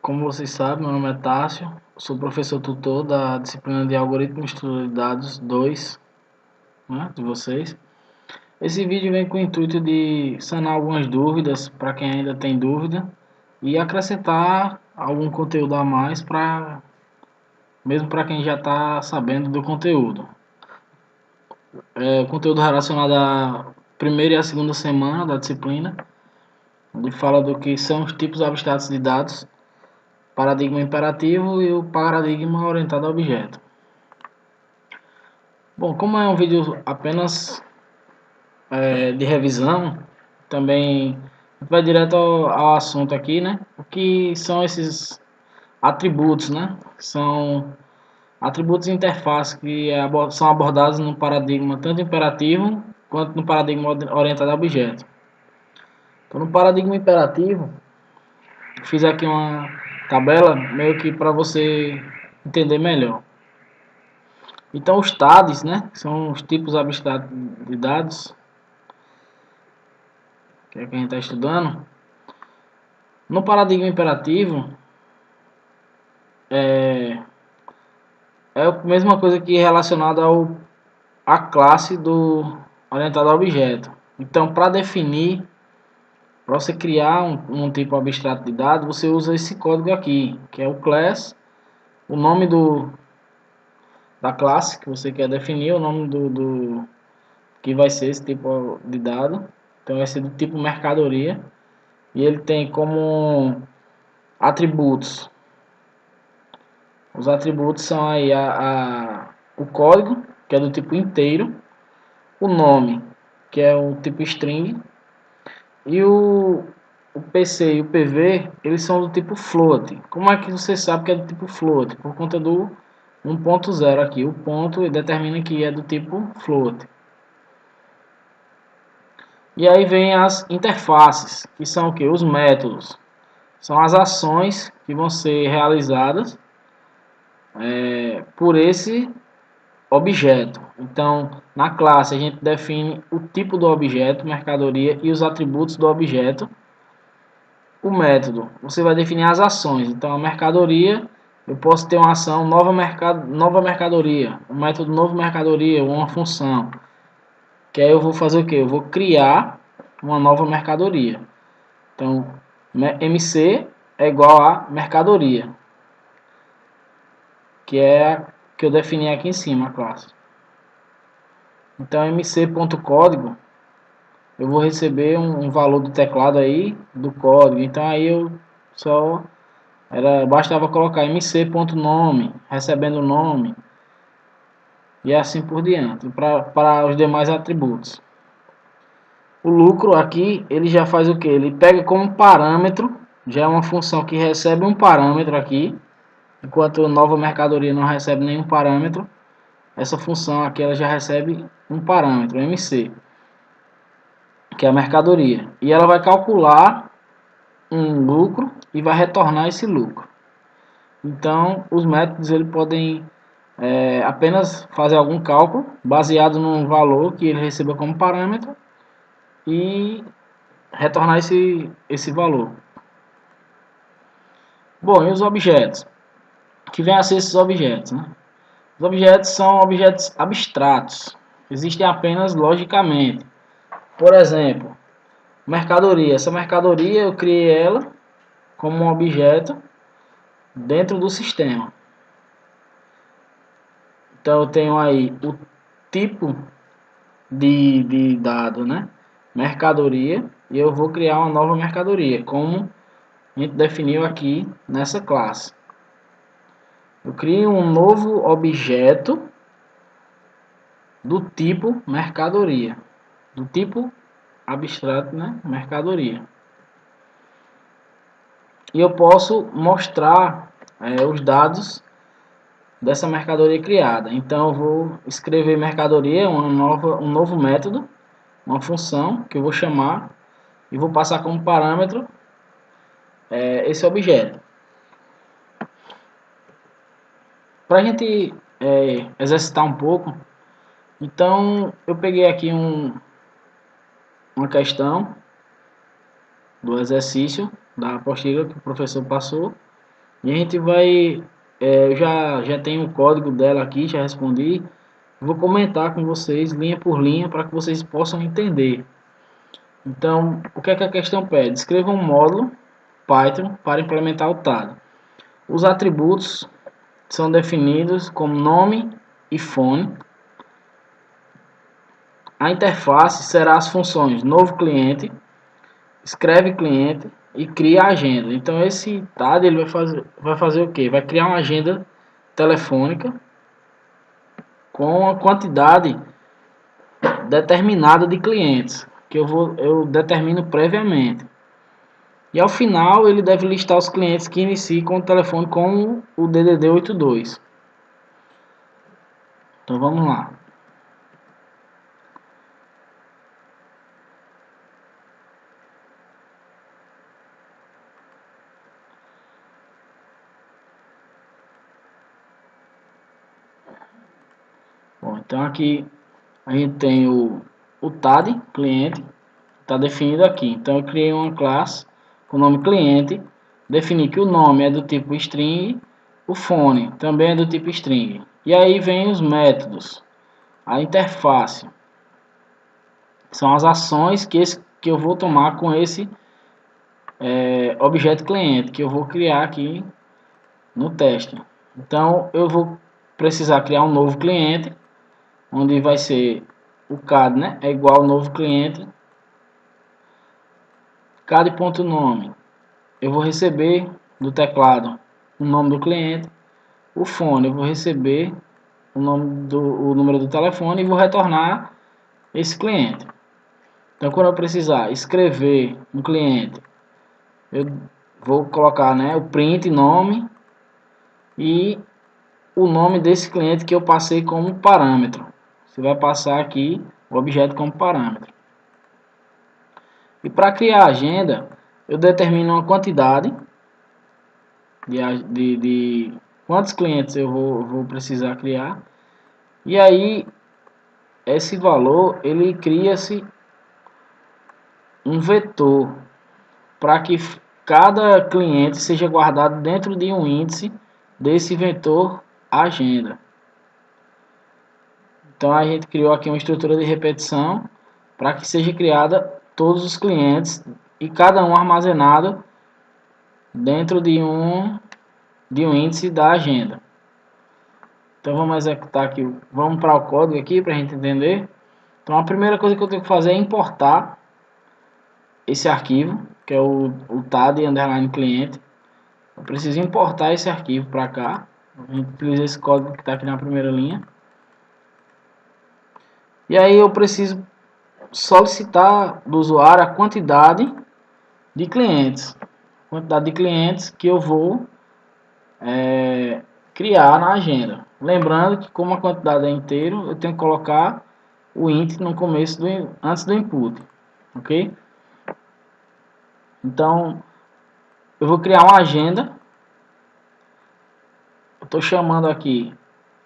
Como vocês sabem, meu nome é Tássio, sou professor tutor da disciplina de Algoritmos de Estudo de Dados 2, né, de vocês. Esse vídeo vem com o intuito de sanar algumas dúvidas para quem ainda tem dúvida e acrescentar algum conteúdo a mais mesmo para quem já está sabendo do conteúdo. Conteúdo relacionado à primeira e à segunda semana da disciplina. Ele fala do que são os tipos abstratos de dados, paradigma imperativo e o paradigma orientado a objeto. Bom, como é um vídeo apenas de revisão, também vai direto ao assunto aqui, né? O que são esses atributos, né? São atributos de interface que são abordados no paradigma tanto imperativo quanto no paradigma orientado a objeto. Então, no paradigma imperativo, fiz aqui uma tabela meio que para você entender melhor. Então, os TADs, né, são os tipos abstratos de dados, que é o que a gente está estudando. No paradigma imperativo, é a mesma coisa que relacionada à classe do orientado a objeto. Então, para definir, para você criar um tipo abstrato de dado, você usa esse código aqui, que é o class, o nome da classe que você quer definir, o nome do que vai ser esse tipo de dado. Então, vai ser do tipo mercadoria. E ele tem como atributos. Os atributos são aí o código, que é do tipo inteiro, o nome, que é o tipo string, e o PC e o PV, eles são do tipo float. Como é que você sabe que é do tipo float? Por conta do 1.0 aqui, o ponto determina que é do tipo float. E aí vem as interfaces, que são o que? Os métodos. São as ações que vão ser realizadas por esse objeto. Então, na classe a gente define o tipo do objeto, mercadoria, e os atributos do objeto. O método, você vai definir as ações. Então, a mercadoria, eu posso ter uma ação nova mercadoria, um método novo mercadoria, uma função. Que aí eu vou fazer o que? Eu vou criar uma nova mercadoria. Então, MC é igual a mercadoria, que é a que eu defini aqui em cima, a classe. Então, mc.código, eu vou receber um valor do teclado aí, do código. Então, aí eu só bastava colocar mc.nome, recebendo o nome, e assim por diante, para os demais atributos. O lucro aqui, ele já faz o que? Ele pega como parâmetro, já é uma função que recebe um parâmetro aqui, enquanto a nova mercadoria não recebe nenhum parâmetro. Essa função aqui ela já recebe um parâmetro, MC, que é a mercadoria. E ela vai calcular um lucro e vai retornar esse lucro. Então, os métodos eles podem apenas fazer algum cálculo baseado num valor que ele receba como parâmetro e retornar esse valor. Bom, e os objetos? Que vem a ser esses objetos, né? Os objetos são objetos abstratos. Existem apenas logicamente. Por exemplo, mercadoria. Essa mercadoria eu criei ela como um objeto dentro do sistema. Então eu tenho aí o tipo de dado, né? Mercadoria, e eu vou criar uma nova mercadoria, como a gente definiu aqui nessa classe. Eu crio um novo objeto do tipo mercadoria, do tipo abstrato, né? Mercadoria. E eu posso mostrar os dados dessa mercadoria criada. Então eu vou escrever mercadoria, um novo método, uma função que eu vou chamar e vou passar como parâmetro esse objeto. Para a gente exercitar um pouco, então eu peguei aqui uma questão do exercício da apostila que o professor passou E a gente vai, eu já tenho o código dela aqui, já respondi. Vou comentar com vocês linha por linha para que vocês possam entender. Então, o que é que a questão pede? Escreva um módulo Python para implementar o TAD. Os atributos são definidos como nome e fone. A interface será as funções novo cliente, escreve cliente e cria agenda. Então esse TAD ele vai fazer o que? Vai criar uma agenda telefônica com a quantidade determinada de clientes que eu determino previamente. E ao final ele deve listar os clientes que iniciam com o telefone com o DDD 82. Então vamos lá. Bom, então aqui a gente tem o TAD, cliente, está definido aqui. Então eu criei uma classe com o nome cliente, defini que o nome é do tipo string, o fone também é do tipo string. E aí vem os métodos, a interface, são as ações que eu vou tomar com esse objeto cliente, que eu vou criar aqui no teste. Então eu vou precisar criar um novo cliente, onde vai ser o CAD, né? É igual ao novo cliente, CAD.nome. Eu vou receber do teclado o nome do cliente, o fone eu vou receber o número do telefone e vou retornar esse cliente. Então quando eu precisar escrever um cliente, eu vou colocar, né, o print nome e o nome desse cliente que eu passei como parâmetro. Você vai passar aqui o objeto como parâmetro. E para criar a agenda, eu determino uma quantidade de quantos clientes eu vou precisar criar. E aí, esse valor, ele cria-se um vetor para que cada cliente seja guardado dentro de um índice desse vetor agenda. Então a gente criou aqui uma estrutura de repetição para que seja criada todos os clientes e cada um armazenado dentro de um índice da agenda. Então vamos executar aqui, vamos para o código aqui para a gente entender. Então a primeira coisa que eu tenho que fazer é importar esse arquivo, que é o TAD underline cliente. Eu preciso importar esse arquivo para cá. A gente utiliza esse código que está aqui na primeira linha. E aí eu preciso solicitar do usuário a quantidade de clientes. Quantidade de clientes que eu vou criar na agenda. Lembrando que como a quantidade é inteiro, eu tenho que colocar o int no começo antes do input, ok? Então eu vou criar uma agenda. Eu estou chamando aqui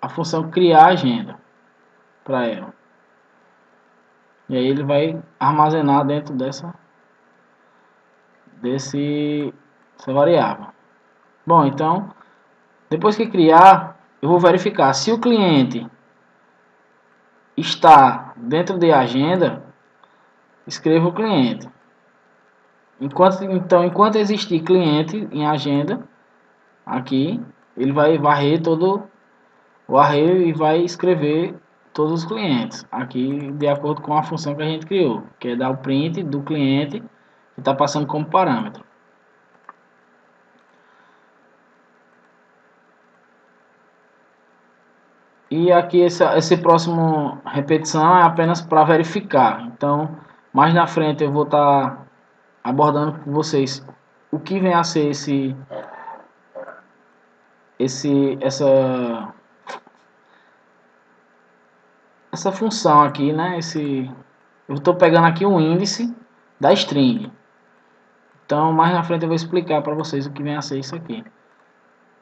a função criar agenda para ela. E aí ele vai armazenar dentro dessa variável. Bom, então depois que criar, eu vou verificar se o cliente está dentro de agenda, escreva o cliente. Enquanto existir cliente em agenda, aqui ele vai varrer todo o array e vai escrever todos os clientes aqui de acordo com a função que a gente criou, que é dar o print do cliente que está passando como parâmetro. E aqui esse próximo repetição é apenas para verificar. Então mais na frente eu vou estar abordando com vocês o que vem a ser essa função aqui, né? Eu estou pegando aqui um índice da string. Então mais na frente eu vou explicar para vocês o que vem a ser isso aqui.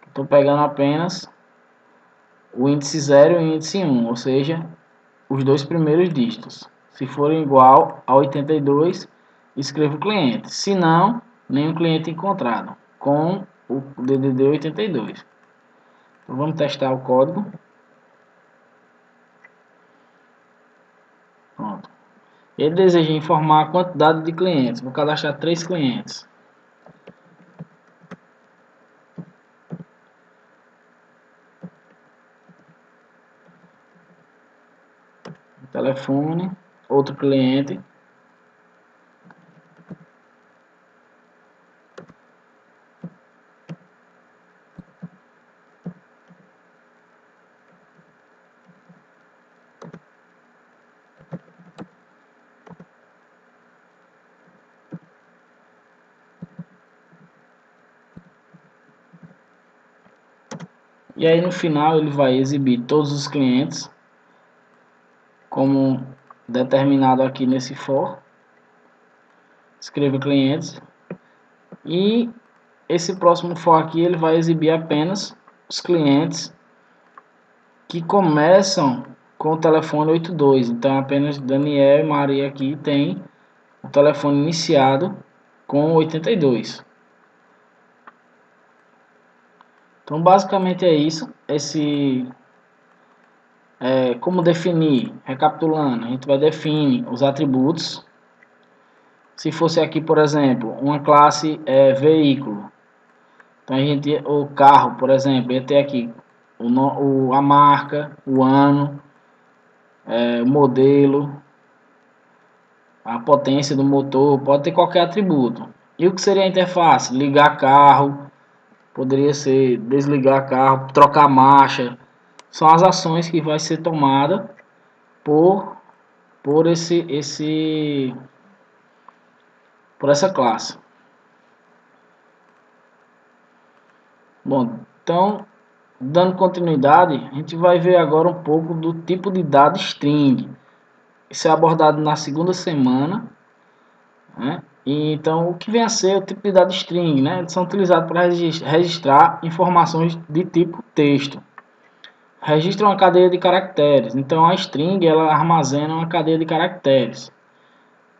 Estou pegando apenas o índice 0 e o índice 1, ou seja, os dois primeiros dígitos. Se forem igual a 82, escreva o cliente. Se não, nenhum cliente encontrado, com o DDD 82. Então vamos testar o código. Pronto. Ele deseja informar a quantidade de clientes. Vou cadastrar 3 clientes. Telefone, outro cliente. E aí no final ele vai exibir todos os clientes, como determinado aqui nesse for. Escreva clientes. E esse próximo for aqui ele vai exibir apenas os clientes que começam com o telefone 82. Então apenas Daniel e Maria aqui tem o telefone iniciado com 82. Então basicamente é isso. Como definir, recapitulando, a gente vai definir os atributos. Se fosse aqui, por exemplo, uma classe veículo, então o carro, por exemplo, ia ter aqui a marca, o ano, o modelo, a potência do motor, pode ter qualquer atributo. E o que seria a interface? Ligar carro, poderia ser desligar carro, trocar marcha. São as ações que vai ser tomada por essa classe. Bom, então, dando continuidade, a gente vai ver agora um pouco do tipo de dado string. Isso é abordado na segunda semana, né? E, então, o que vem a ser o tipo de dado string, né? Eles são utilizados para registrar informações de tipo texto. Registra uma cadeia de caracteres. Então, a string ela armazena uma cadeia de caracteres.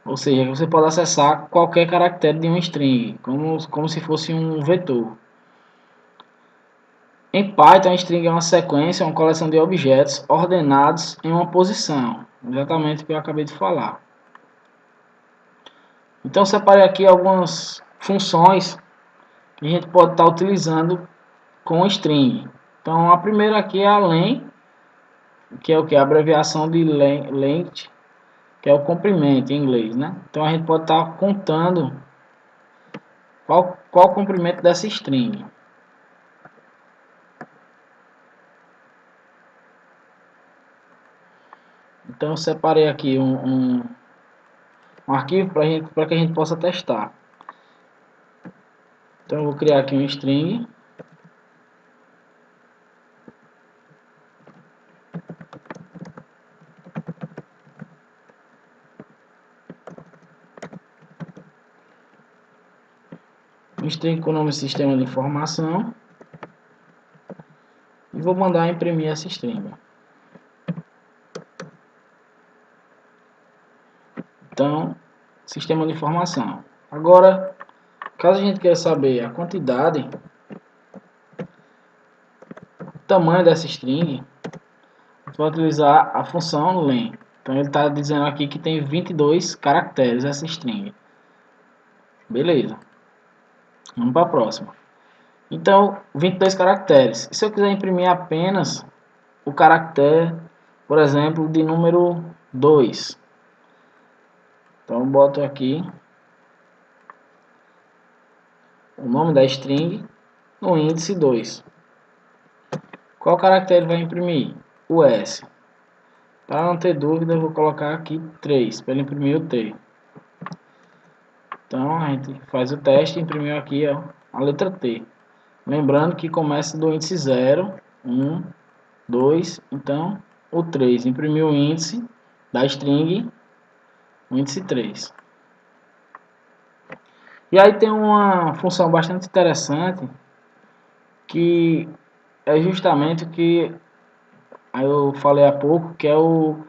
Ou seja, você pode acessar qualquer caractere de uma string, como se fosse um vetor. Em Python, a string é uma sequência, uma coleção de objetos ordenados em uma posição. Exatamente o que eu acabei de falar. Então, separei aqui algumas funções que a gente pode estar utilizando com string. Então, a primeira aqui é a len, que é o que? A abreviação de length, que é o comprimento em inglês, né? Então, a gente pode estar contando qual o comprimento dessa string. Então eu separei aqui um arquivo para que a gente possa testar. Então eu vou criar aqui um string. Um string com o nome sistema de informação. E vou mandar imprimir essa string. Então, sistema de informação. Agora, caso a gente queira saber a quantidade, o tamanho dessa string, a gente vai utilizar a função len. Então ele está dizendo aqui que tem 22 caracteres essa string. Beleza. Vamos para a próxima. Então, 22 caracteres. Se eu quiser imprimir apenas o caractere, por exemplo, de número 2. Então, eu boto aqui o nome da string no índice 2. Qual caractere vai imprimir? O S. Para não ter dúvida, eu vou colocar aqui 3, para ele imprimir o T. Então, a gente faz o teste e imprimiu aqui ó, a letra T. Lembrando que começa do índice 0, 1, 2, então o 3 imprimiu o índice da string, o índice 3. E aí tem uma função bastante interessante, que é justamente o que eu falei há pouco, que é o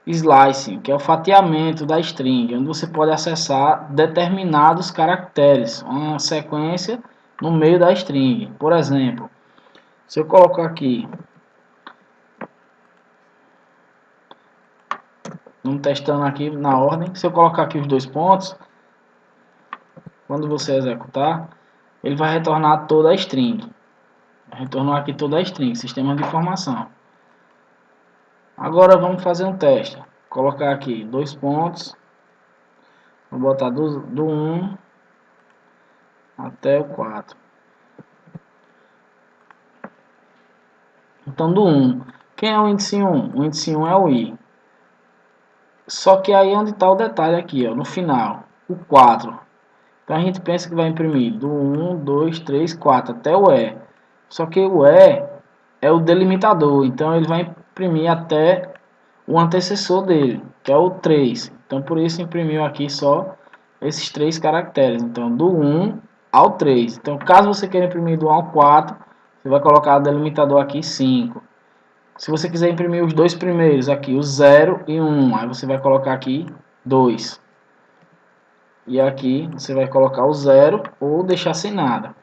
slicing, que é o fatiamento da string, onde você pode acessar determinados caracteres, uma sequência no meio da string. Por exemplo, se eu colocar aqui, vamos testando aqui na ordem, se eu colocar aqui os dois pontos, quando você executar, ele vai retornar toda a string. Retornou aqui toda a string, sistema de informação. Agora vamos fazer um teste. Colocar aqui dois pontos, vou botar do 1 até o 4. Então do 1, quem é o índice 1? O índice 1 é o i. Só que aí onde está o detalhe aqui, ó, no final, o 4. Então a gente pensa que vai imprimir do 1, 2, 3, 4 até o E. Só que o E é o delimitador, então ele vai imprimir até o antecessor dele, que é o 3. Então por isso imprimiu aqui só esses 3 caracteres. Então do 1 ao 3. Então caso você queira imprimir do 1 ao 4, você vai colocar o delimitador aqui 5. Se você quiser imprimir os dois primeiros aqui, o 0 e 1, aí você vai colocar aqui 2. E aqui você vai colocar o 0 ou deixar sem nada.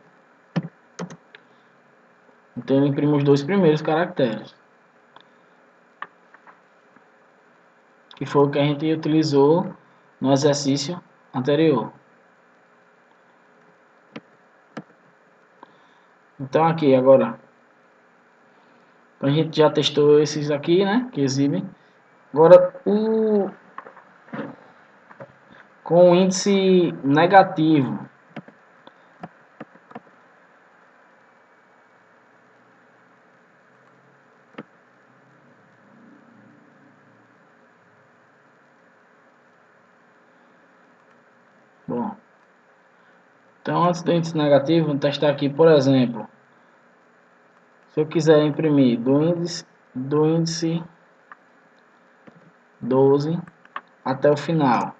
Então ele imprime os dois primeiros caracteres. Que foi o que a gente utilizou no exercício anterior. Então aqui agora, a gente já testou esses aqui, né, que exibem. Agora com o índice negativo. Bom, então antes do índice negativo, vamos testar aqui, por exemplo, se eu quiser imprimir do índice 12 até o final.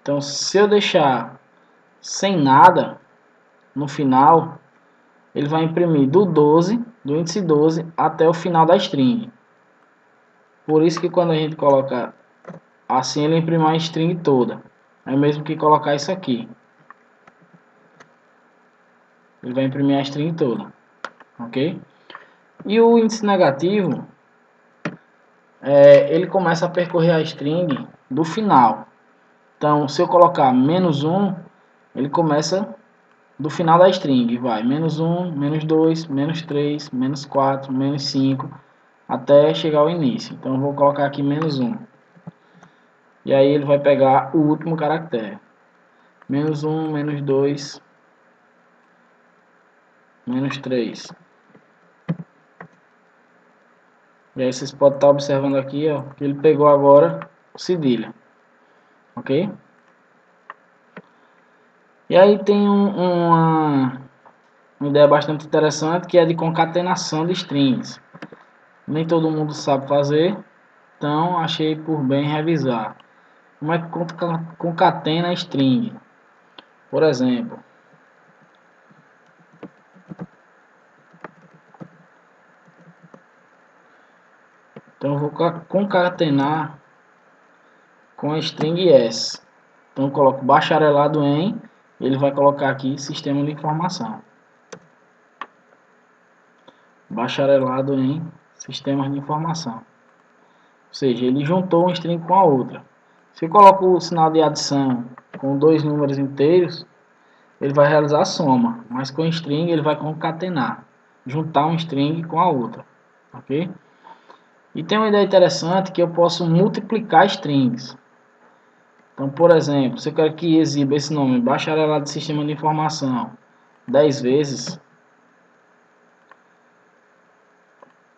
Então, se eu deixar sem nada no final, ele vai imprimir do índice 12 até o final da string. Por isso que quando a gente coloca assim, ele imprime a string toda. É o mesmo que colocar isso aqui. Ele vai imprimir a string toda. Ok? E o índice negativo, ele começa a percorrer a string do final. Então, se eu colocar -1, ele começa do final da string. Vai -1, -2, -3, -4, -5, até chegar ao início. Então, eu vou colocar aqui -1. E aí ele vai pegar o último caractere. -1, -2, -3. E aí vocês podem estar observando aqui, ó, que ele pegou agora o cedilha. Ok? E aí tem uma ideia bastante interessante, que é de concatenação de strings. Nem todo mundo sabe fazer, então achei por bem revisar. Como é que concatena string? Por exemplo, então eu vou concatenar com a string s. Então eu coloco bacharelado em, ele vai colocar aqui sistema de informação. Bacharelado em sistemas de informação. Ou seja, ele juntou uma string com a outra. Se eu coloco o sinal de adição com dois números inteiros, ele vai realizar a soma, mas com string ele vai concatenar, juntar um string com a outra, ok? E tem uma ideia interessante que eu posso multiplicar strings. Então, por exemplo, se eu quero que exiba esse nome, bacharelado de sistema de informação, 10 vezes,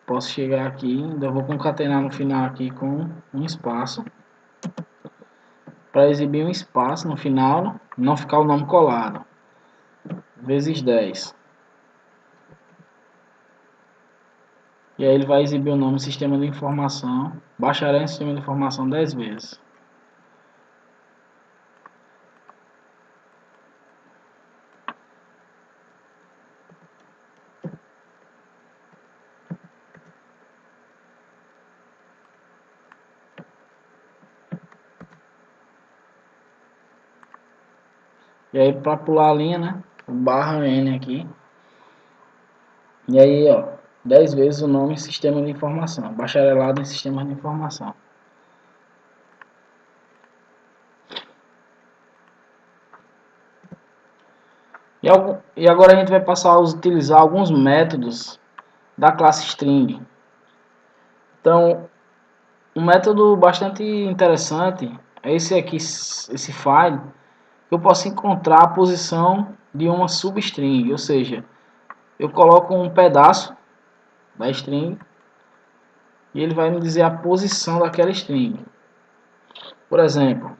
posso chegar aqui, ainda vou concatenar no final aqui com um espaço, para exibir um espaço no final, não ficar o nome colado, vezes 10. E aí ele vai exibir o nome sistema de informação, bacharel em sistema de informação 10 vezes. E Que aí para pular a linha, né? Barra N aqui. E aí, ó, 10 vezes o nome Sistema de Informação. Bacharelado em Sistemas de Informação. E agora a gente vai passar a utilizar alguns métodos da classe string. Então, um método bastante interessante é esse aqui, esse file, que eu posso encontrar a posição de uma substring, ou seja, eu coloco um pedaço da string e ele vai me dizer a posição daquela string. Por exemplo,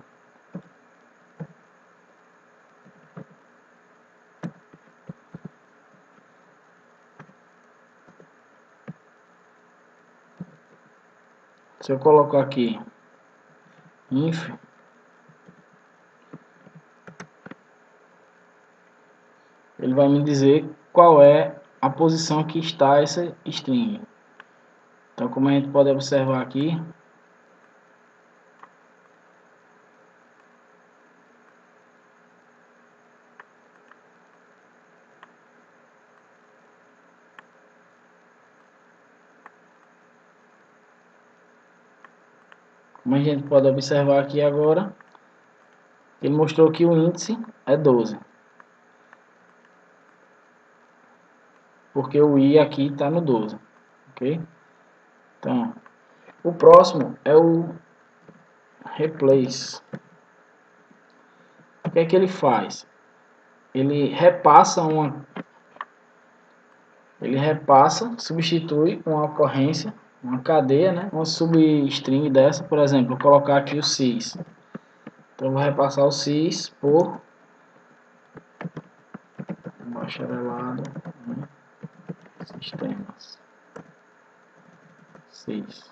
se eu colocar aqui inf, ele vai me dizer qual é a posição que está essa string. Então, como a gente pode observar aqui, agora, ele mostrou que o índice é 12. Porque o i aqui está no 12. Ok? Então, o próximo é o replace. O que é que ele faz? Ele repassa, substitui uma ocorrência, uma cadeia, né? Uma substring dessa, por exemplo, vou colocar aqui o sys. Então eu vou repassar o sys por bacharelado em sistemas. Sys.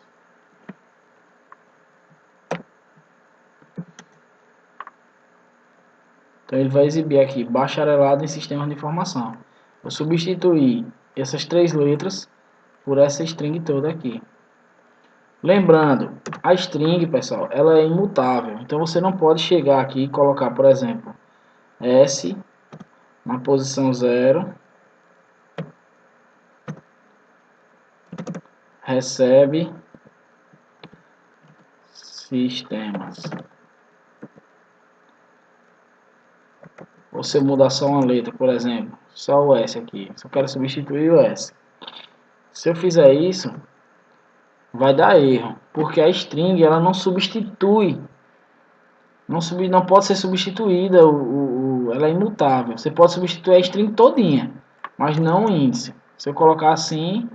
Então ele vai exibir aqui bacharelado em sistemas de informação. Vou substituir essas 3 letras por essa string toda aqui. Lembrando, a string, pessoal, ela é imutável. Então você não pode chegar aqui e colocar, por exemplo, S na posição 0, recebe sistemas. Ou se eu mudar só uma letra, por exemplo, só o S aqui, se eu quero substituir o S. Se eu fizer isso, vai dar erro, porque a string ela não substitui, não pode ser substituída, ela é imutável. Você pode substituir a string todinha, mas não o índice. Se eu colocar assim,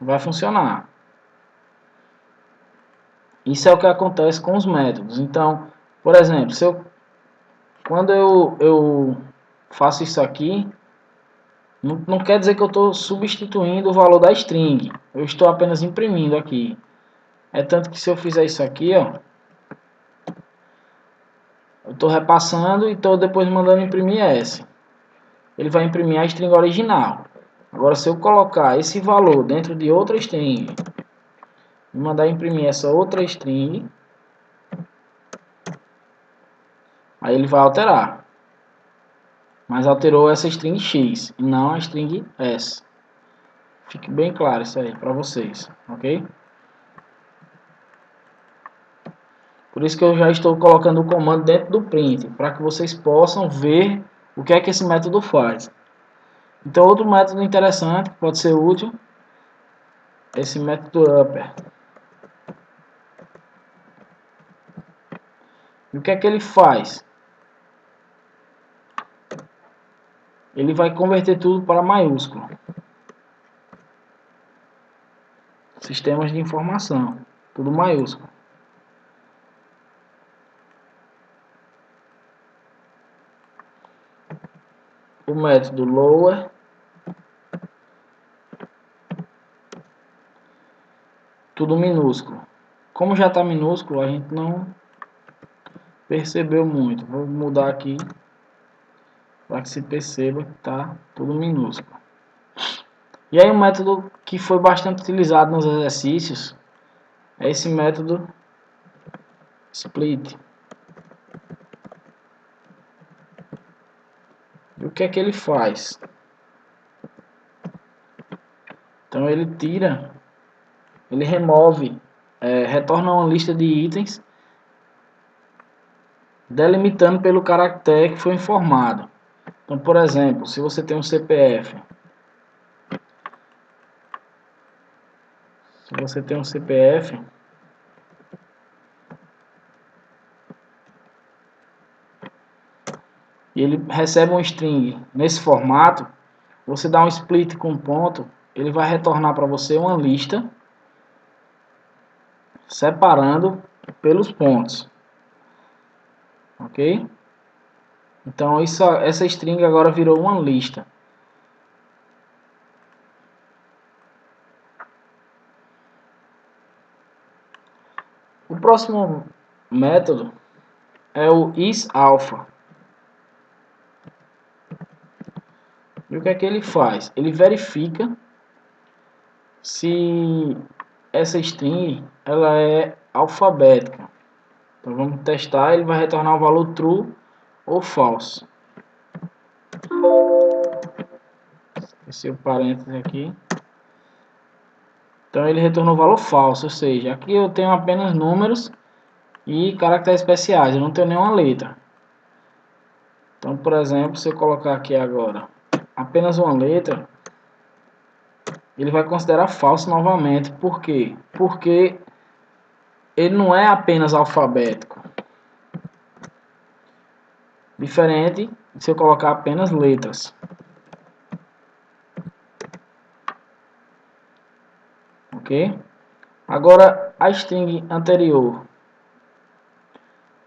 vai funcionar. Isso é o que acontece com os métodos. Então, por exemplo, quando eu faço isso aqui, não quer dizer que eu estou substituindo o valor da string. Eu estou apenas imprimindo aqui. É tanto que se eu fizer isso aqui, ó, eu estou repassando e estou depois mandando imprimir S. Ele vai imprimir a string original. Agora, se eu colocar esse valor dentro de outra string e mandar imprimir essa outra string, aí ele vai alterar. Mas alterou essa string X e não a string S. Fique bem claro isso aí para vocês, ok? Por isso que eu já estou colocando o comando dentro do print, para que vocês possam ver o que é que esse método faz. Então, outro método interessante, que pode ser útil, é esse método upper. E o que é que ele faz? Ele vai converter tudo para maiúsculo. Sistemas de informação, tudo maiúsculo. O método lower, tudo minúsculo. Como já está minúsculo, a gente não percebeu muito. Vou mudar aqui para que se perceba que está tudo minúsculo. E aí um método que foi bastante utilizado nos exercícios é esse método split. E o que é que ele faz? Então ele tira, ele remove, retorna uma lista de itens, delimitando pelo caractere que foi informado. Então, por exemplo, se você tem um CPF, e ele recebe um string nesse formato, você dá um split com ponto, ele vai retornar para você uma lista separando pelos pontos, ok? Então essa string agora virou uma lista. O próximo método é o isAlpha. E o que é que ele faz? Ele verifica se essa string ela é alfabética. Então vamos testar, ele vai retornar o valor true ou false. Esse é o parênteses aqui. Então ele retornou o valor falso, ou seja, aqui eu tenho apenas números e caracteres especiais, eu não tenho nenhuma letra. Então, por exemplo, se eu colocar aqui agora apenas uma letra, ele vai considerar falso novamente. Por quê? Porque ele não é apenas alfabético. Diferente se eu colocar apenas letras. Ok? Agora, a string anterior,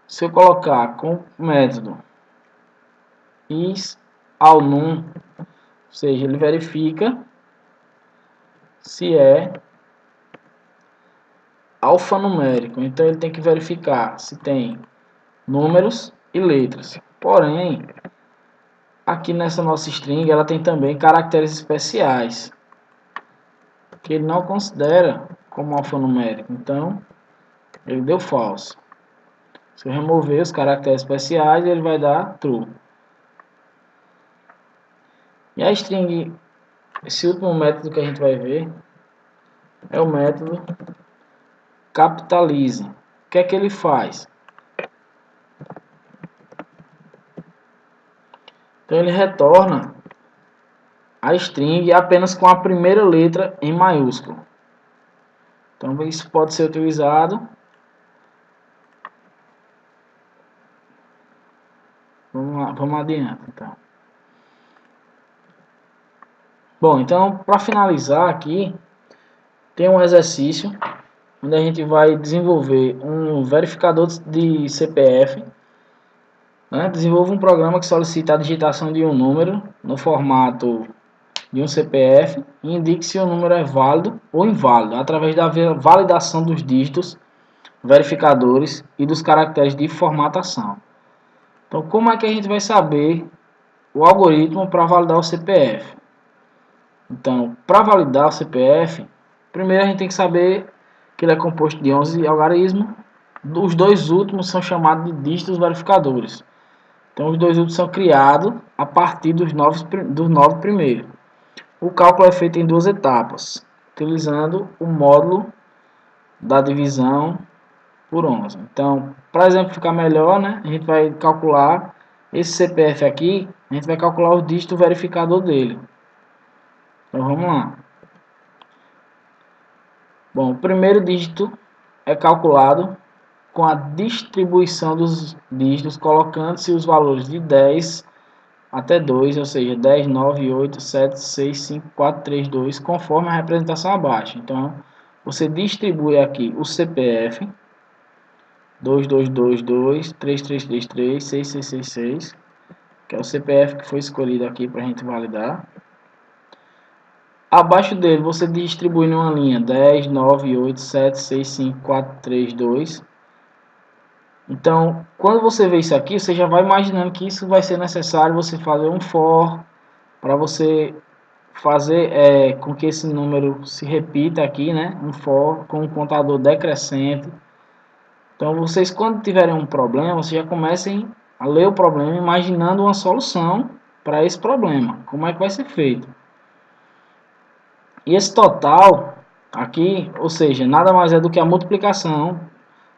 se eu colocar com o método isAllNum, ou seja, ele verifica se é alfanumérico. Então ele tem que verificar se tem números e letras. Porém, aqui nessa nossa string ela tem também caracteres especiais que ele não considera como alfanumérico. Então ele deu false. Se eu remover os caracteres especiais, ele vai dar true. E a string, esse último método que a gente vai ver é o método capitalize. O que é que ele faz? Então ele retorna a string apenas com a primeira letra em maiúsculo. Então isso pode ser utilizado. Vamos adiante então. Bom, então para finalizar aqui, tem um exercício onde a gente vai desenvolver um verificador de CPF. Desenvolva um programa que solicita a digitação de um número no formato de um CPF e indique se o número é válido ou inválido através da validação dos dígitos verificadores e dos caracteres de formatação. Então, como é que a gente vai saber o algoritmo para validar o CPF? Então, para validar o CPF, primeiro a gente tem que saber que ele é composto de 11 algarismos. Os dois últimos são chamados de dígitos verificadores. Então, os dois últimos são criados a partir dos 9 primeiros. O cálculo é feito em duas etapas, utilizando o módulo da divisão por 11. Então, para exemplificar melhor, a gente vai calcular esse CPF aqui, a gente vai calcular o dígito verificador dele. Então, vamos lá. Bom, o primeiro dígito é calculado com a distribuição dos dígitos, colocando-se os valores de 10 até 2, ou seja, 10, 9, 8, 7, 6, 5, 4, 3, 2, conforme a representação abaixo. Então, você distribui aqui o CPF 2222, 3333, 6666, que é o CPF que foi escolhido aqui para a gente validar. Abaixo dele, você distribui numa linha 10, 9, 8, 7, 6, 5, 4, 3, 2. Então, quando você vê isso aqui, você já vai imaginando que isso vai ser necessário você fazer um for, para você fazer com que esse número se repita aqui, um for com um contador decrescente. Então, vocês quando tiverem um problema, vocês já comecem a ler o problema imaginando uma solução para esse problema. Como é que vai ser feito? E esse total aqui, ou seja, nada mais é do que a multiplicação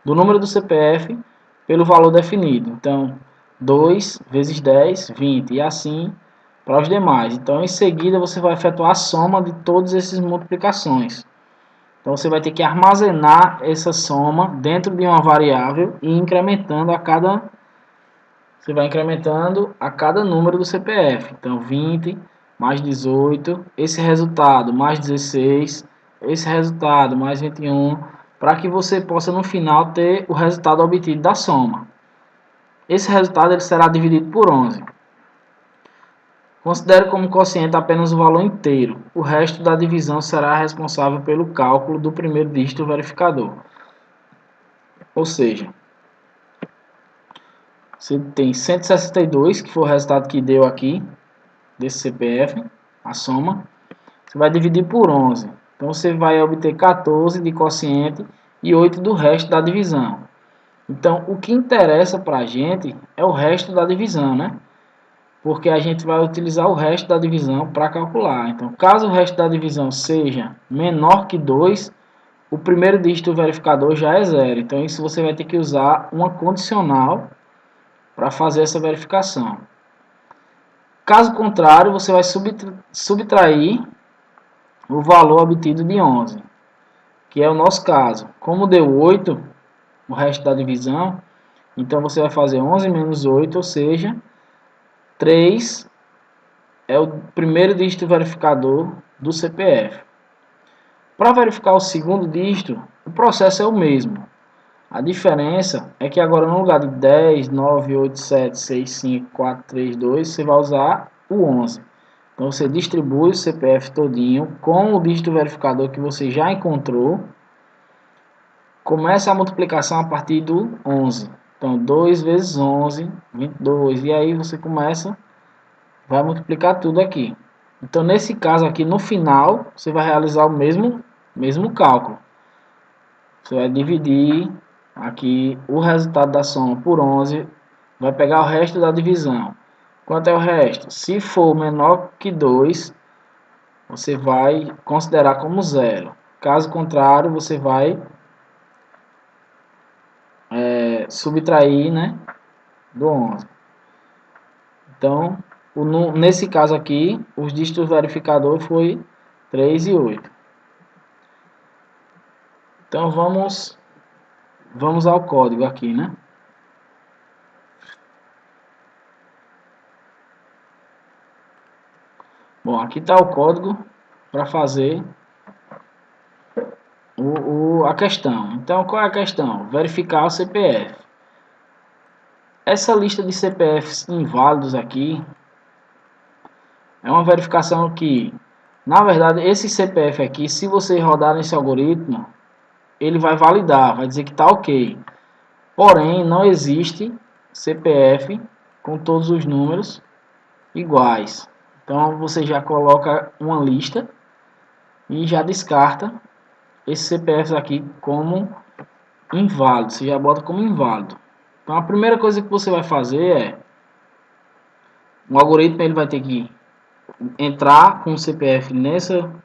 do número do CPF pelo valor definido. Então, 2 vezes 10, 20, e assim para os demais. Então, em seguida, você vai efetuar a soma de todas essas multiplicações. Então, você vai ter que armazenar essa soma dentro de uma variável e incrementando a cada... Você vai incrementando a cada número do CPF. Então, 20 mais 18, esse resultado mais 16, esse resultado mais 21, para que você possa no final ter o resultado obtido da soma. Esse resultado ele será dividido por 11. Considere como quociente apenas o valor inteiro. O resto da divisão será responsável pelo cálculo do primeiro dígito verificador. Ou seja, você tem 162, que foi o resultado que deu aqui, desse CPF, a soma. Você vai dividir por 11. Então, você vai obter 14 de quociente e 8 do resto da divisão. Então, o que interessa para a gente é o resto da divisão, né? Porque a gente vai utilizar o resto da divisão para calcular. Então, caso o resto da divisão seja menor que 2, o primeiro dígito verificador já é 0. Então, isso você vai ter que usar uma condicional para fazer essa verificação. Caso contrário, você vai subtrair o valor obtido de 11, que é o nosso caso. Como deu 8, o resto da divisão, então você vai fazer 11 menos 8, ou seja, 3 é o primeiro dígito verificador do CPF. Para verificar o segundo dígito, o processo é o mesmo. A diferença é que agora no lugar de 10, 9, 8, 7, 6, 5, 4, 3, 2, você vai usar o 11. Então você distribui o CPF todinho com o dígito verificador que você já encontrou. Começa a multiplicação a partir do 11. Então 2 vezes 11, 22. E aí você vai multiplicar tudo aqui. Então nesse caso aqui, no final, você vai realizar o mesmo cálculo. Você vai dividir aqui o resultado da soma por 11, vai pegar o resto da divisão. Quanto é o resto? Se for menor que 2, você vai considerar como 0. Caso contrário, você vai subtrair, né, do 11. Então, nesse caso aqui, os dígitos verificador foi 3 e 8. Então, vamos ao código aqui, né? Bom, aqui está o código para fazer a questão. Então, qual é a questão? Verificar o CPF. Essa lista de CPFs inválidos aqui é uma verificação que, na verdade, esse CPF aqui, se você rodar nesse algoritmo, ele vai validar, vai dizer que está ok. Porém, não existe CPF com todos os números iguais. Então, você já coloca uma lista e já descarta esse CPF aqui como inválido. Você já bota como inválido. Então, a primeira coisa que você vai fazer é... O algoritmo ele vai ter que entrar com o CPF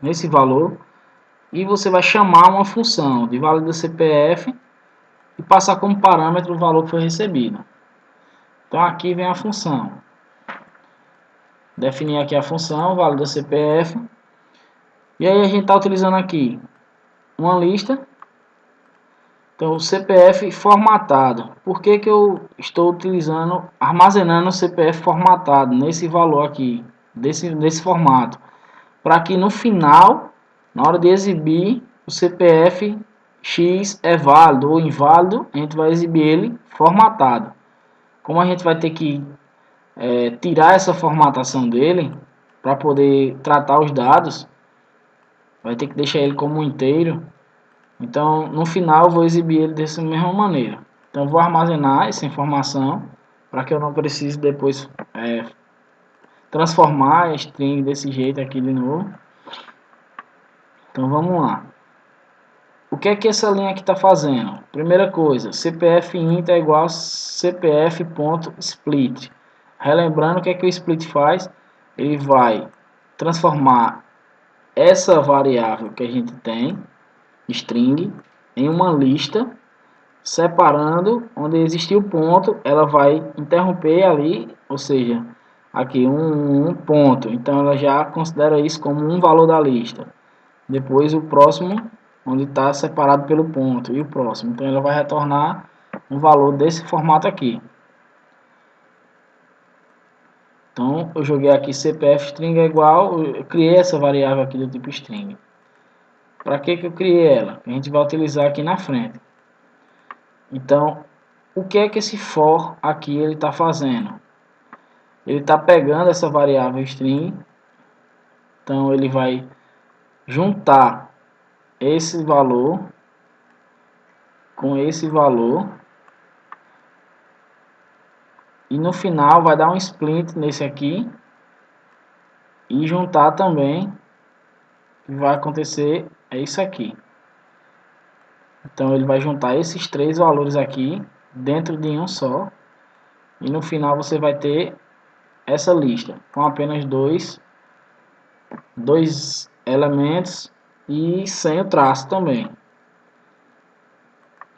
nesse valor e você vai chamar uma função de válida CPF e passar como parâmetro o valor que foi recebido. Então aqui vem a função. Definir aqui a função válida CPF. E aí a gente está utilizando aqui uma lista. Então o CPF formatado. Por que que eu estou armazenando o CPF formatado nesse valor aqui, desse formato? Para que no final, na hora de exibir, o CPF X é válido ou inválido, a gente vai exibir ele formatado. Como a gente vai ter que tirar essa formatação dele para poder tratar os dados, vai ter que deixar ele como inteiro. Então, no final, eu vou exibir ele dessa mesma maneira. Então, eu vou armazenar essa informação para que eu não precise depois transformar a string desse jeito aqui de novo. Então, vamos lá. O que é que essa linha aqui está fazendo? Primeira coisa, CPF int é igual a CPF.split. Relembrando, o que é que o split faz? Ele vai transformar essa variável que a gente tem, string, em uma lista, separando onde existir o ponto, ela vai interromper ali, ou seja, aqui um ponto, então ela já considera isso como um valor da lista. Depois o próximo, onde está separado pelo ponto, e o próximo, então ela vai retornar um valor desse formato aqui. Então eu joguei aqui CPF string é igual, eu criei essa variável aqui do tipo string. Para que eu criei ela? A gente vai utilizar aqui na frente. Então, o que é que esse for aqui ele está fazendo? Ele está pegando essa variável string, então ele vai juntar esse valor com esse valor, e no final vai dar um split nesse aqui, e juntar também, o que vai acontecer é isso aqui. Então ele vai juntar esses três valores aqui dentro de um só, e no final você vai ter essa lista com apenas dois elementos e sem o traço também.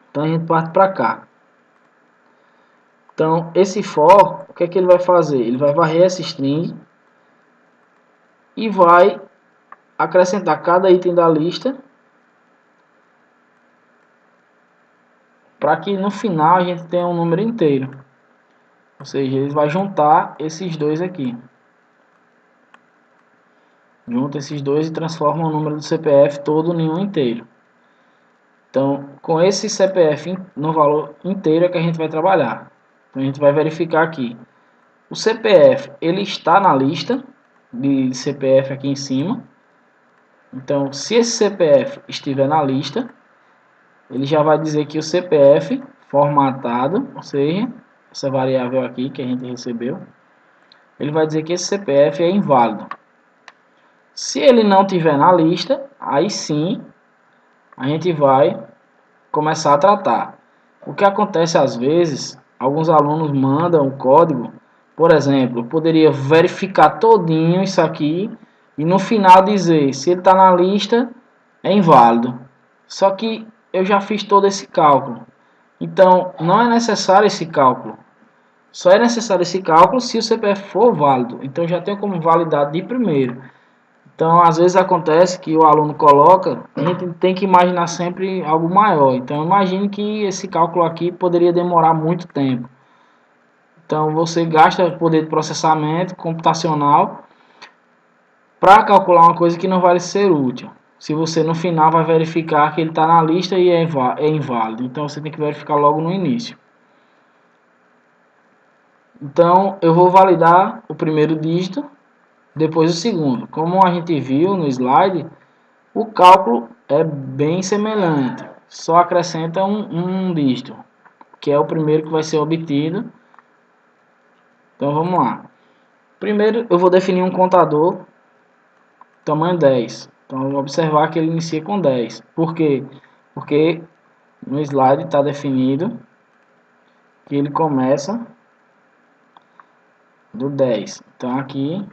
Então a gente parte para cá. Então esse for, o que é que ele vai fazer? Ele vai varrer essa string e vai acrescentar cada item da lista para que no final a gente tenha um número inteiro. Ou seja, ele vai juntar esses dois aqui. Junta esses dois e transforma o número do CPF todo em um inteiro. Então, com esse CPF no valor inteiro é que a gente vai trabalhar. Então, a gente vai verificar aqui. O CPF, ele está na lista de CPF aqui em cima. Então, se esse CPF estiver na lista, ele já vai dizer que o CPF formatado, ou seja, essa variável aqui que a gente recebeu, ele vai dizer que esse CPF é inválido. Se ele não estiver na lista, aí sim a gente vai começar a tratar. O que acontece às vezes, alguns alunos mandam o código, por exemplo, eu poderia verificar todinho isso aqui e no final dizer se ele está na lista é inválido. Só que eu já fiz todo esse cálculo. Então não é necessário esse cálculo. Só é necessário esse cálculo se o CPF for válido. Então já tenho como validade de primeiro. Então, às vezes acontece que o aluno coloca, a gente tem que imaginar sempre algo maior. Então, imagine que esse cálculo aqui poderia demorar muito tempo. Então, você gasta poder de processamento computacional para calcular uma coisa que não vai ser útil. Se você no final vai verificar que ele está na lista e é inválido. Então, você tem que verificar logo no início. Então, eu vou validar o primeiro dígito, depois o segundo. Como a gente viu no slide, o cálculo é bem semelhante, só acrescenta um dígito, que é o primeiro que vai ser obtido. Então vamos lá. Primeiro eu vou definir um contador tamanho 10. Então vamos observar que ele inicia com 10. Por quê? Porque no slide está definido que ele começa do 10. Então aqui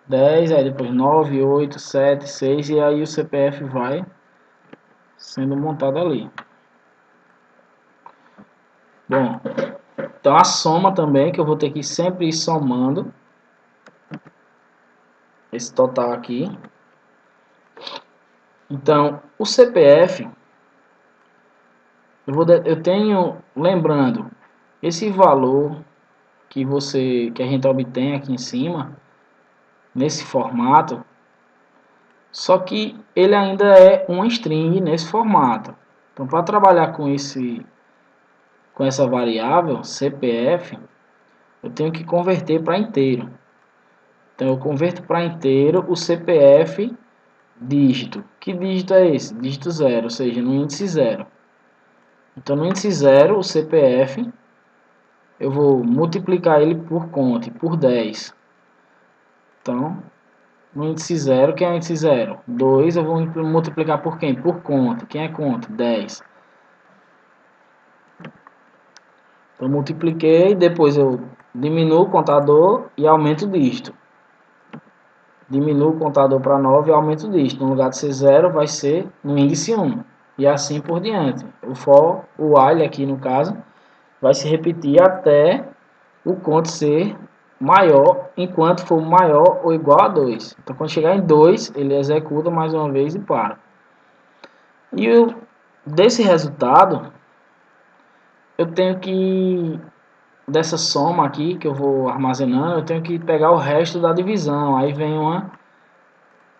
10, aí depois 9, 8, 7, 6 e aí o CPF vai sendo montado ali. Bom, então a soma também, que eu vou ter que sempre ir somando esse total aqui. Então, o CPF, eu tenho, lembrando, esse valor que a gente obtém aqui em cima, nesse formato, só que ele ainda é uma string nesse formato. Então, para trabalhar com essa variável CPF, eu tenho que converter para inteiro. Então, eu converto para inteiro o CPF dígito. Que dígito é esse? Dígito 0, ou seja, no índice 0. Então, no índice 0, o CPF, eu vou multiplicar ele por conta, por 10. Então, no índice 0, quem é o índice 0? 2, eu vou multiplicar por quem? Por conta. Quem é conta? 10. Então, multipliquei, depois eu diminuo o contador e aumento o dígito. Diminuo o contador para 9 e aumento o dígito. No lugar de ser 0, vai ser no índice 1. E assim por diante. O for, o while aqui no caso, vai se repetir até o conto ser maior, enquanto for maior ou igual a 2. Então, quando chegar em 2, ele executa mais uma vez e para. E desse resultado, eu tenho que, dessa soma aqui que eu vou armazenando, eu tenho que pegar o resto da divisão. Aí vem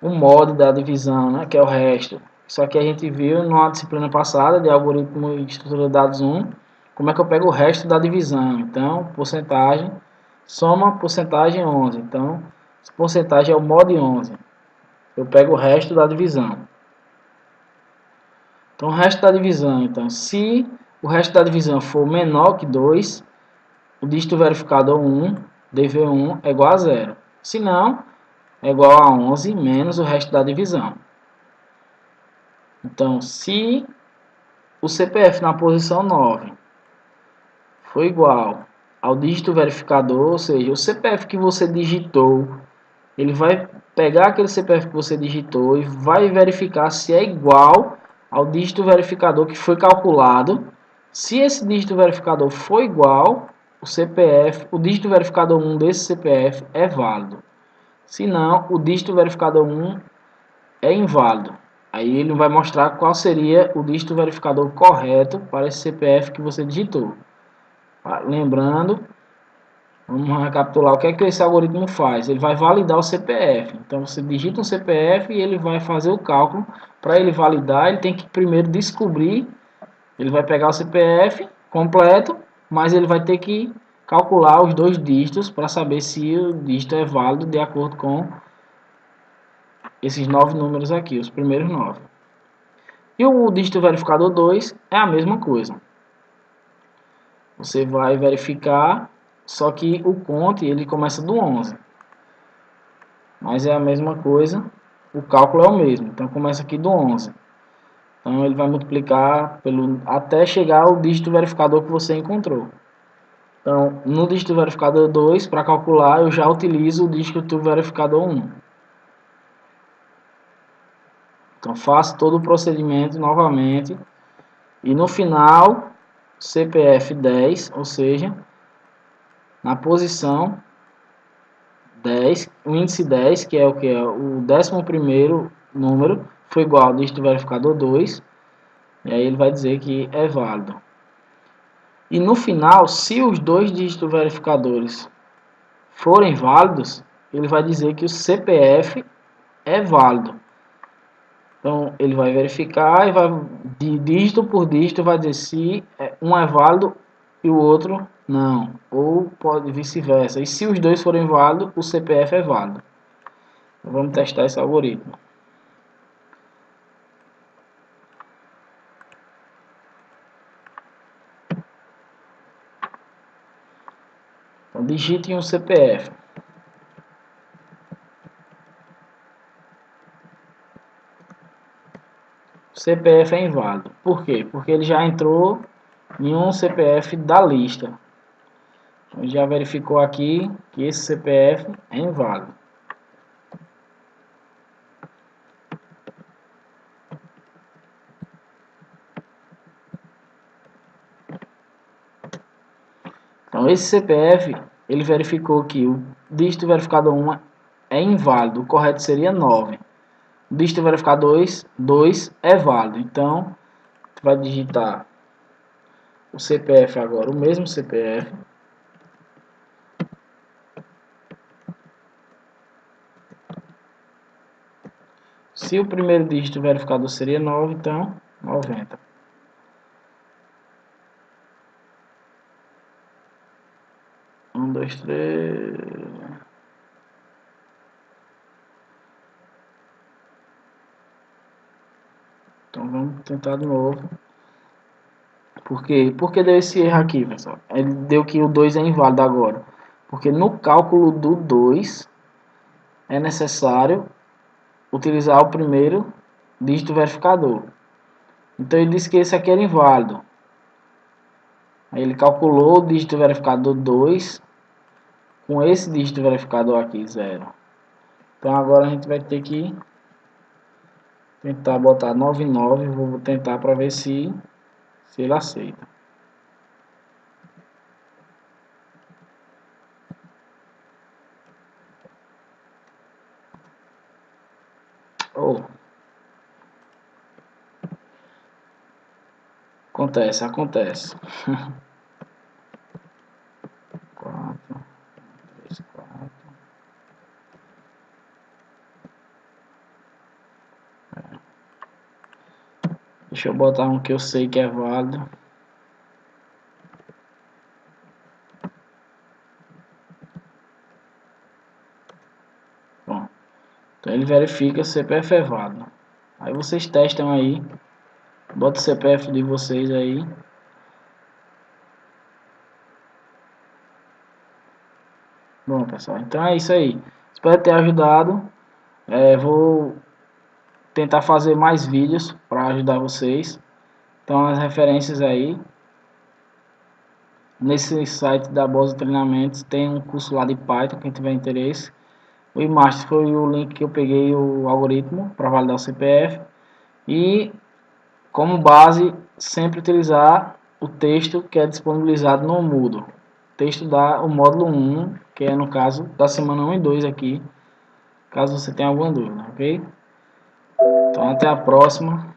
um mod da divisão, né, que é o resto. Isso aqui a gente viu numa disciplina passada de algoritmo e estrutura de dados 1, como é que eu pego o resto da divisão. Então, porcentagem, soma porcentagem 11. Então, porcentagem é o mod 11. Eu pego o resto da divisão. Então, o resto da divisão, então, se o resto da divisão for menor que 2, o dígito verificador 1, DV1, é igual a 0. Se não, é igual a 11 menos o resto da divisão. Então, se o CPF na posição 9 for igual ao dígito verificador, ou seja, o CPF que você digitou, ele vai pegar aquele CPF que você digitou e vai verificar se é igual ao dígito verificador que foi calculado. Se esse dígito verificador for igual, o CPF, o dígito verificador 1 desse CPF é válido. Se não, o dígito verificador 1 é inválido. Aí ele vai mostrar qual seria o dígito verificador correto para esse CPF que você digitou. Lembrando, vamos recapitular o que é que esse algoritmo faz. Ele vai validar o CPF. Então você digita um CPF e ele vai fazer o cálculo. Para ele validar, ele tem que primeiro descobrir. Ele vai pegar o CPF completo, mas ele vai ter que calcular os dois dígitos para saber se o dígito é válido de acordo com esses 9 números aqui, os primeiros 9. E o dígito verificador 2 é a mesma coisa. Você vai verificar, só que o conte ele começa do 11. Mas é a mesma coisa, o cálculo é o mesmo. Então começa aqui do 11. Então ele vai multiplicar até chegar ao dígito verificador que você encontrou. Então no dígito verificador 2, para calcular, eu já utilizo o dígito verificador 1. Então faço todo o procedimento novamente. E no final, CPF 10, ou seja, na posição 10, o índice 10, que é o que é o 11º número, foi igual ao dígito verificador 2, e aí ele vai dizer que é válido. E no final, se os dois dígitos verificadores forem válidos, ele vai dizer que o CPF é válido. Então ele vai verificar e vai de dígito por dígito vai dizer se um é válido e o outro não, ou pode vice-versa. E se os dois forem válidos, o CPF é válido. Então, vamos testar esse algoritmo. Então digite um CPF. O CPF é inválido. Por quê? Porque ele já entrou em um CPF da lista. Então, já verificou aqui que esse CPF é inválido. Então esse CPF, ele verificou que o dígito verificador 1 é inválido, o correto seria 9. O dígito verificador 2 é válido, então tu vai digitar o CPF agora, o mesmo CPF. Se o primeiro dígito verificador seria 9, então 90. Um, dois, três. Então vamos tentar de novo. Por que deu esse erro aqui, pessoal? Ele deu que o 2 é inválido agora. Porque no cálculo do 2 é necessário utilizar o primeiro dígito verificador. Então ele disse que esse aqui era inválido. Aí ele calculou o dígito verificador 2 com esse dígito verificador aqui, 0. Então agora a gente vai ter que tentar botar 99, vou tentar para ver se ele aceita. Oh. Acontece. 4, 3, 4. Deixa eu botar um que eu sei que é válido. Bom, então ele verifica se o CPF é válido. Aí vocês testam aí. Bota o CPF de vocês aí. Bom, pessoal, então é isso aí. Espero ter ajudado. Vou tentar fazer mais vídeos para ajudar vocês. Então as referências aí. Nesse site da Bosa Treinamentos tem um curso lá de Python, quem tiver interesse. O iMaster foi o link que eu peguei o algoritmo para validar o CPF. E como base, sempre utilizar o texto que é disponibilizado no Moodle. Texto da o módulo 1, que é no caso da semana 1 e 2 aqui, caso você tenha alguma dúvida, ok? Então até a próxima.